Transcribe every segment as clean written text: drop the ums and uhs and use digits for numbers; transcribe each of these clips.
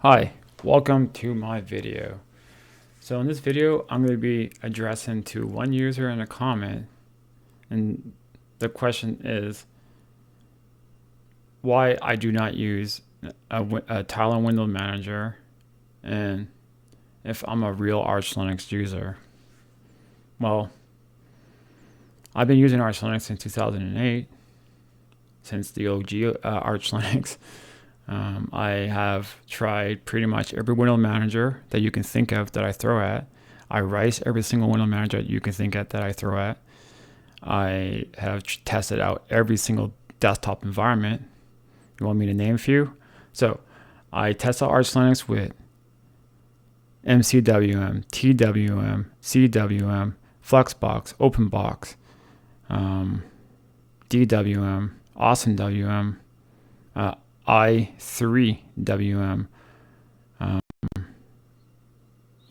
Hi, welcome to my video. So in this video, I'm going to be addressing to one user in a comment, and the question is why I do not use a tile and window manager, and if I'm a real Arch Linux user. Well, I've been using Arch Linux since 2008, since the OG Arch Linux. I have tried pretty much every window manager that you can think of that I throw at. I rice every single window manager that you can think of that I throw at. I have tested out every single desktop environment. You want me to name a few? So I test out Arch Linux with MCWM, TWM, CWM, Flexbox, OpenBox, DWM, AwesomeWM, i3WM.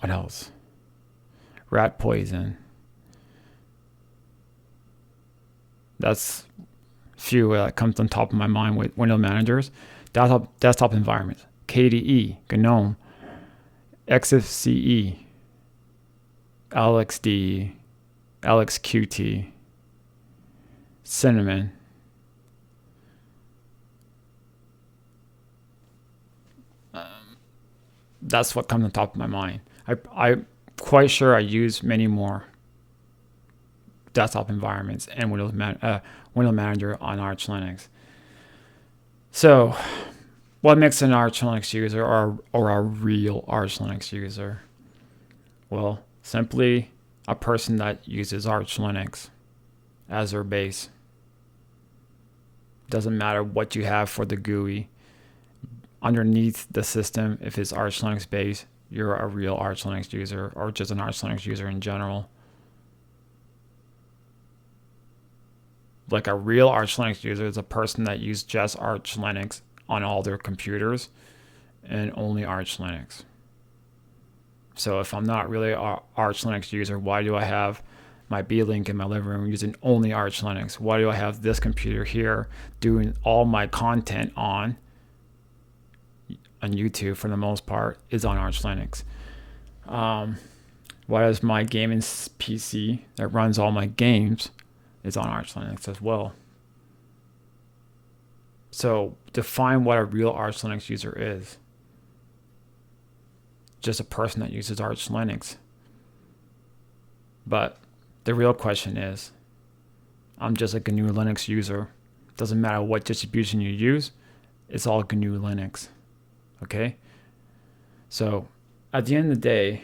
What else? Rat Poison. That's few that comes on top of my mind with window managers. Desktop environments. KDE, GNOME, XFCE, LXD, LXQT, Cinnamon. That's what comes on top of my mind. I'm quite sure I use many more desktop environments and window manager on Arch Linux. So, what makes an Arch Linux user or a real Arch Linux user? Well, simply a person that uses Arch Linux as their base. Doesn't matter what you have for the GUI. Underneath the system, if it's Arch Linux based, you're a real Arch Linux user or just an Arch Linux user in general. Like a real Arch Linux user is a person that uses just Arch Linux on all their computers and only Arch Linux. So if I'm not really an Arch Linux user, why do I have my B-Link in my living room using only Arch Linux? Why do I have this computer here doing all my content on YouTube for the most part is on Arch Linux? Why does my gaming PC that runs all my games is on Arch Linux as well? So define what a real Arch Linux user is. Just a person that uses Arch Linux. But the real question is, I'm just a GNU Linux user. Doesn't matter what distribution you use, it's all GNU Linux. Okay? So at the end of the day,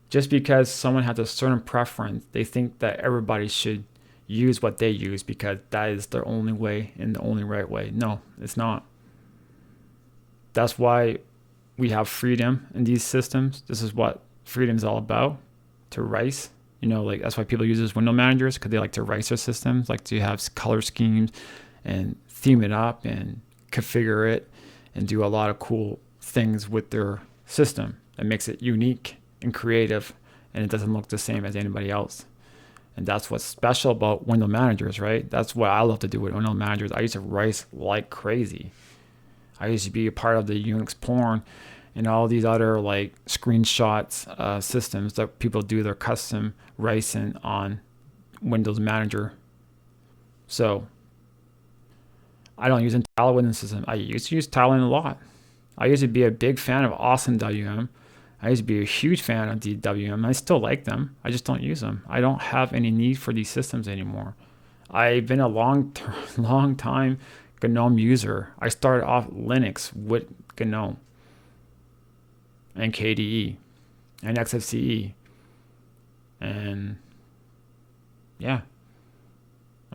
just because someone has a certain preference, they think that everybody should use what they use because that is their only way and the only right way. No, it's not. That's why we have freedom in these systems. This is what freedom is all about, to rice. Like that's why people use these window managers, because they like to rice their systems, like to have color schemes and theme it up and configure it and do a lot of cool things with their system that makes it unique and creative, and it doesn't look the same as anybody else. And that's what's special about window managers, right? That's what I love to do with window managers. I used to rice like crazy. I used to be a part of the Unix porn and all these other like screenshots systems that people do their custom ricing on Windows Manager. So I don't use Tile Windows system. I used to use Talon a lot. I used to be a big fan of AwesomeWM. I used to be a huge fan of DWM. I still like them. I just don't use them. I don't have any need for these systems anymore. I've been a long time GNOME user. I started off Linux with GNOME and KDE and XFCE. And yeah,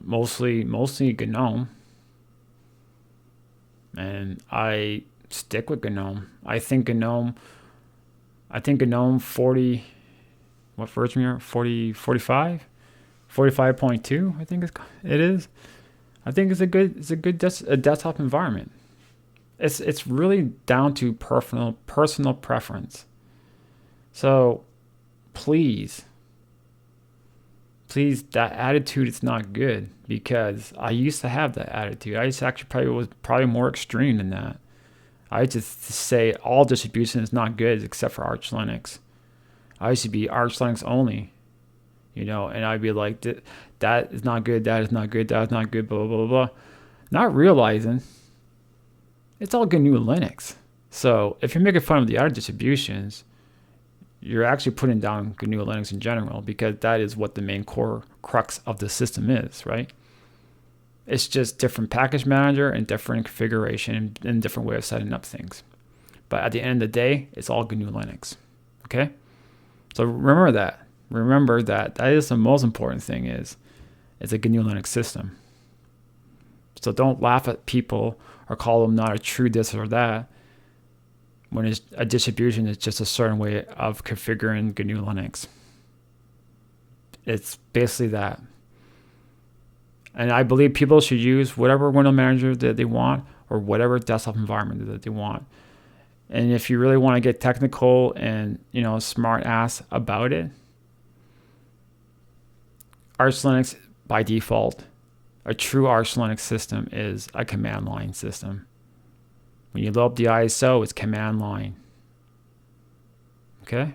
mostly GNOME. And I stick with GNOME. I think GNOME 40, what version are 45? 45.2, I think it is. I think it's a good desktop environment. It's really down to personal preference. So please, that attitude is not good, because I used to have that attitude. I used to actually was probably more extreme than that. I just say all distribution is not good except for Arch Linux. I used to be Arch Linux only, and I'd be like, that is not good, that is not good, that is not good, blah, blah, blah, blah. Not realizing it's all GNU Linux. So if you're making fun of the other distributions, you're actually putting down GNU Linux in general, because that is what the main core crux of the system is, right? It's just different package manager and different configuration and different way of setting up things. But at the end of the day, it's all GNU Linux. Okay? So remember that. Remember that is the most important thing, is it's a GNU Linux system. So don't laugh at people or call them not a true this or that, when it's a distribution is just a certain way of configuring GNU Linux. It's basically that. And I believe people should use whatever window manager that they want, or whatever desktop environment that they want. And if you really want to get technical and smart ass about it, Arch Linux by default, a true Arch Linux system is a command line system. When you load up the ISO, it's command line. Okay?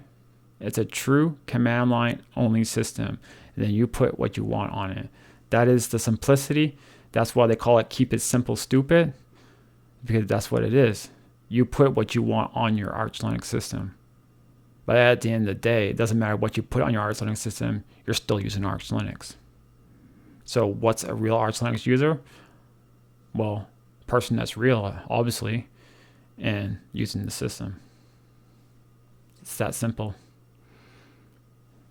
It's a true command line only system. And then you put what you want on it. That is the simplicity. That's why they call it keep it simple, stupid, because that's what it is. You put what you want on your Arch Linux system. But at the end of the day, it doesn't matter what you put on your Arch Linux system, you're still using Arch Linux. So what's a real Arch Linux user? Well, a person that's real, obviously, and using the system. It's that simple.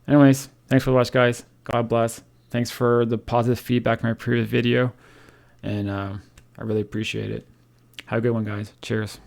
Anyways, thanks for watching, guys. God bless. Thanks for the positive feedback from my previous video, and I really appreciate it. Have a good one, guys. Cheers.